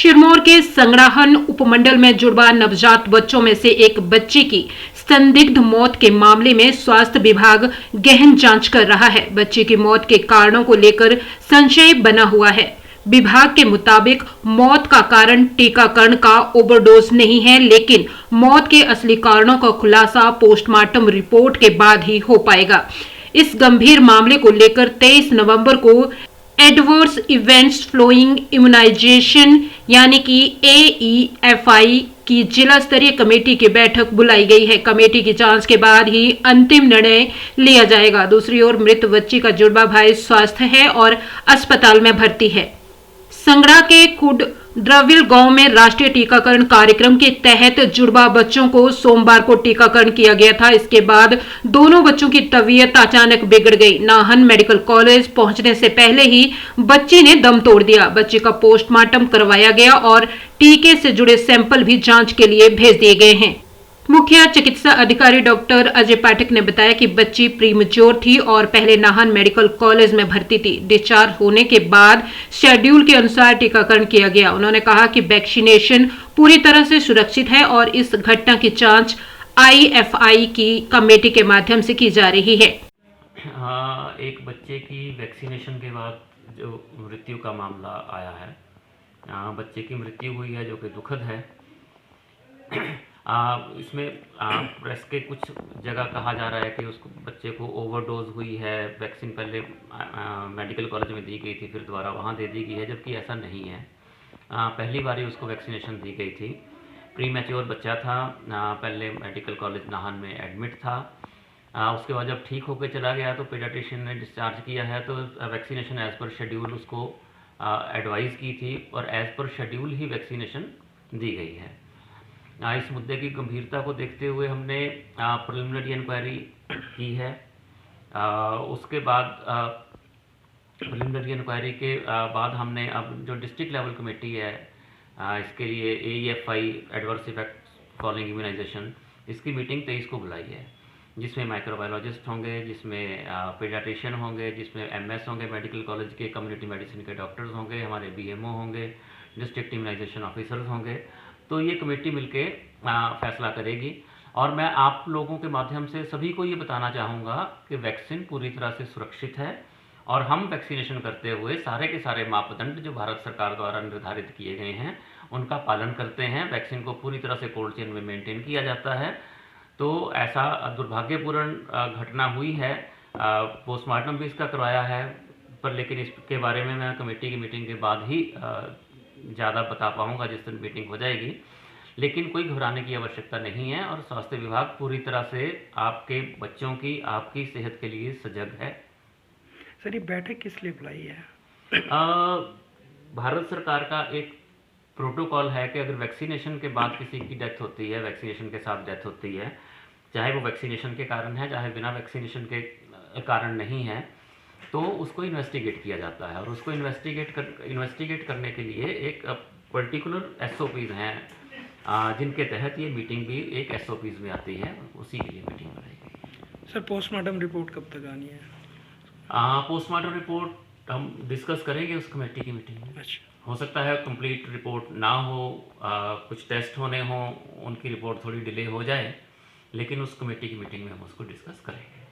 सिरमौर के संग्राहन उपमंडल में जुड़वा नवजात बच्चों में से एक बच्चे की संदिग्ध मौत के मामले में स्वास्थ्य विभाग गहन जांच कर रहा है। बच्चे की मौत के कारणों को लेकर संशय बना हुआ है। विभाग के मुताबिक मौत का कारण टीकाकरण का ओवरडोज नहीं है, लेकिन मौत के असली कारणों का खुलासा पोस्टमार्टम रिपोर्ट के बाद ही हो पाएगा। इस गंभीर मामले को लेकर 23 नवंबर को एडवर्स इवेंट्स फ्लोइंग इम्यूनाइजेशन यानी कि AEFI की जिला स्तरीय कमेटी की बैठक बुलाई गई है। कमेटी की जांच के बाद ही अंतिम निर्णय लिया जाएगा। दूसरी ओर मृत बच्ची का जुड़वा भाई स्वस्थ है और अस्पताल में भर्ती है। संगड़ा के खुड द्रविल गांव में राष्ट्रीय टीकाकरण कार्यक्रम के तहत जुड़वा बच्चों को सोमवार को टीकाकरण किया गया था। इसके बाद दोनों बच्चों की तबीयत अचानक बिगड़ गई। नाहन मेडिकल कॉलेज पहुंचने से पहले ही बच्ची ने दम तोड़ दिया। बच्ची का पोस्टमार्टम करवाया गया और टीके से जुड़े सैंपल भी जांच के लिए भेज दिए गए हैं। मुख्य चिकित्सा अधिकारी डॉक्टर अजय पाठक ने बताया कि बच्ची प्रीमेच्योर थी और पहले नाहन मेडिकल कॉलेज में भर्ती थी। डिस्चार्ज होने के बाद शेड्यूल के अनुसार टीकाकरण किया गया। उन्होंने कहा कि वैक्सीनेशन पूरी तरह से सुरक्षित है और इस घटना की जांच IFI की कमेटी के माध्यम से की जा रही है। एक बच्चे की वैक्सीनेशन के बाद जो मृत्यु का मामला आया है, बच्चे की मृत्यु हुई है जो कि दुखद है। इसमें प्रेस के कुछ जगह कहा जा रहा है कि उसको बच्चे को ओवरडोज हुई है। वैक्सीन पहले मेडिकल कॉलेज में दी गई थी, फिर दोबारा वहाँ दे दी गई है, जबकि ऐसा नहीं है। पहली बार उसको वैक्सीनेशन दी गई थी। प्री मैच्योर बच्चा था, पहले मेडिकल कॉलेज नाहन में एडमिट था। उसके बाद जब ठीक होकर चला गया तो पीडियाट्रिशियन ने डिस्चार्ज किया है, तो वैक्सीनेशन एज़ पर शेड्यूल उसको एडवाइस की थी और एज़ पर शेड्यूल ही वैक्सीनेशन दी गई है। इस मुद्दे की गंभीरता को देखते हुए हमने प्रिलिमिनरी इंक्वायरी की है। उसके बाद प्रिलिमिनरी इंक्वायरी के बाद हमने अब जो डिस्ट्रिक्ट लेवल कमेटी है इसके लिए AEFI adverse effect following immunisation, इसकी मीटिंग 23 को बुलाई है, जिसमें माइक्रोबायोलॉजिस्ट होंगे, जिसमें पीडियाट्रिशियन होंगे, जिसमें MS होंगे, मेडिकल कॉलेज के कम्युनिटी मेडिसिन के डॉक्टर्स होंगे, हमारे BMO होंगे, डिस्ट्रिक्ट इम्यूनाइजेशन ऑफिसर्स होंगे। तो ये कमेटी मिलके फैसला करेगी और मैं आप लोगों के माध्यम से सभी को ये बताना चाहूँगा कि वैक्सीन पूरी तरह से सुरक्षित है और हम वैक्सीनेशन करते हुए सारे के सारे मापदंड जो भारत सरकार द्वारा निर्धारित किए गए हैं उनका पालन करते हैं। वैक्सीन को पूरी तरह से कोल्ड चेन में मेंटेन किया जाता है। तो ऐसा दुर्भाग्यपूर्ण घटना हुई है। पोस्टमार्टम भी इसका करवाया है, पर लेकिन इसके बारे में मैं कमेटी की मीटिंग के बाद ही ज़्यादा बता पाऊँगा जिस दिन मीटिंग हो जाएगी। लेकिन कोई घबराने की आवश्यकता नहीं है और स्वास्थ्य विभाग पूरी तरह से आपके बच्चों की, आपकी सेहत के लिए सजग है। सर, ये बैठक किस लिए बुलाई है? भारत सरकार का एक प्रोटोकॉल है कि अगर वैक्सीनेशन के बाद किसी की डेथ होती है, वैक्सीनेशन के साथ डेथ होती है, चाहे वो वैक्सीनेशन के कारण है, चाहे बिना वैक्सीनेशन के कारण नहीं है, तो उसको इन्वेस्टिगेट किया जाता है और उसको इन्वेस्टिगेट करने के लिए एक पर्टिकुलर SOPs हैं जिनके तहत ये मीटिंग भी एक SOPs में आती है, उसी के लिए मीटिंग बनाई। सर, पोस्टमार्टम रिपोर्ट कब तक आनी है? पोस्टमार्टम रिपोर्ट हम डिस्कस करेंगे उस कमेटी की मीटिंग में। अच्छा। हो सकता है कंप्लीट रिपोर्ट ना हो, कुछ टेस्ट होने हों, उनकी रिपोर्ट थोड़ी डिले हो जाए, लेकिन उस कमेटी की मीटिंग में हम उसको डिस्कस करेंगे।